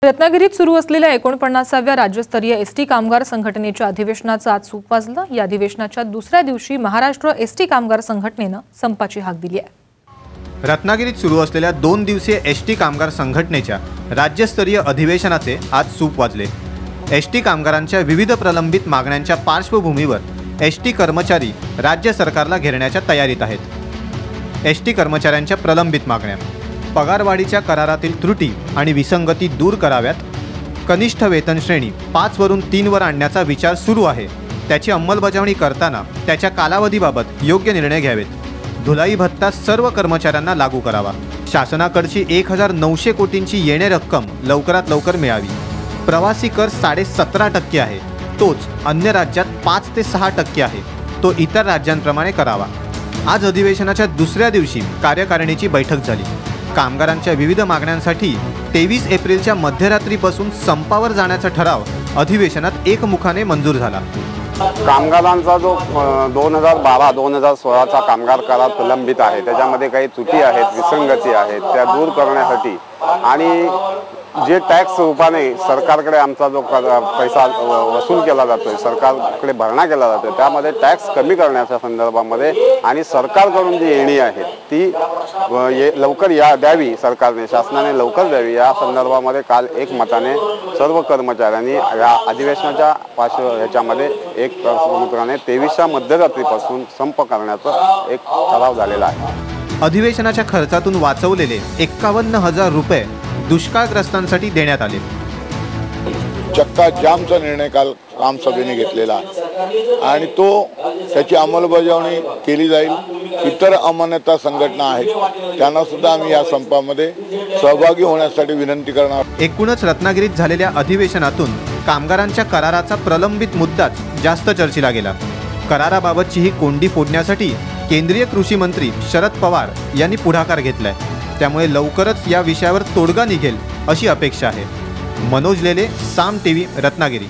रत्नागिरीत सुरू असलेल्या 49व्या राज्यस्तरीय एसटी कामगार संघटनेच्या अधिवेशनाचा आज सूप वाजला। या अधिवेशनाच्या दुसऱ्या दिवशी महाराष्ट्र एसटी कामगार संघटनेने संपाची हाक दिली आहे। रत्नागिरीत सुरू असलेल्या 2 दिवसीय एसटी कामगार संघटनेच्या राज्यस्तरीय अधिवेशनाचे आज सूप वाजले। एसटी कामगारांच्या विविध प्रलंबित मागण्यांच्या पार्श्वभूमीवर एसटी कर्मचारी राज्य सरकारला घेरण्याच्या तयारीत आहेत। एसटी कर्मचाऱ्यांच्या प्रलंबित मागण्या: पगारवाढीच्या करारातील त्रुटी आणि विसंगती दूर कराव्यात, कनिष्ठ वेतन श्रेणी 5 वरून 3 वर आणण्याचा विचार सुरू आहे, त्याची अंमलबजावणी करताना त्याच्या कालावधीबाबत योग्य निर्णय घ्यावेत, धुलाई भत्ता सर्व कर्मचाऱ्यांना लागू करावा, शासनाकडची 1900 कोटींची येणे रक्कम लवकरात लवकर मिळावी, प्रवासी कर 17.5% आहे, तोच अन्य राज्यात 5 ते 6% आहे, तो इतर राज्यांप्रमाणे करावा। आज अधिवेशनाच्या दुसऱ्या दिवशी कार्यकारिणीची बैठक झाली। कामगारांच्या विविध मागण्यांसाठी 23 एप्रिलच्या मध्यरात्रीपासून संपावर जाण्याचा ठराव अधिवेशनात एकमुखाने मंजूर झाला। कामगारांचा जो 2012-2016चा कामगार करार प्रलंबित आहे, त्याच्यामध्ये काही त्रुटी आहेत, विसंगती आहेत, त्या दूर करण्यासाठी आणि जे टॅक्स रूपाने सरकारकडे आमचा जो पैसा वसूल केला जातो, सरकारकडे भरणा केला जातो, त्यामध्ये टॅक्स कमी करण्याच्या संदर्भामध्ये आणि सरकारकडून जी येणी आहे ती लवकर द्यावी, सरकारने शासनाने लवकर द्यावी, या संदर्भामध्ये काल एकमताने सर्व कर्मचाऱ्यांनी या अधिवेशनाच्या ह्याच्यामध्ये एक प्रमुखाने 23च्या मध्यरात्रीपासून संप करण्याचा एक ठराव झालेला आहे। अधिवेशनाच्या खर्चातून वाचवलेले 51,000 रुपये दुष्काळग्रस्तांसाठी देण्यात आले। चक्का जामचा निर्णय काल आमसभेने घेतलेला आहे आणि त्याची अंमलबजावणी केली जाईल। इतर अमान्यता संघटना आहेत त्यांना सुद्धा आम्ही या संपामध्ये सहभागी होण्यासाठी विनंती करणार। एकूणच रत्नागिरीत झालेल्या अधिवेशनातून कामगारांच्या कराराचा प्रलंबित मुद्दाच जास्त चर्चेला गेला। कराराबाबतची ही कोंडी फोडण्यासाठी केंद्रीय कृषी मंत्री शरद पवार यांनी पुढाकार घेतलाय, त्यामुळे लवकरच या विषयावर तोडगा निघेल अशी अपेक्षा आहे। मनोज लेले, साम टीव्ही, रत्नागिरी।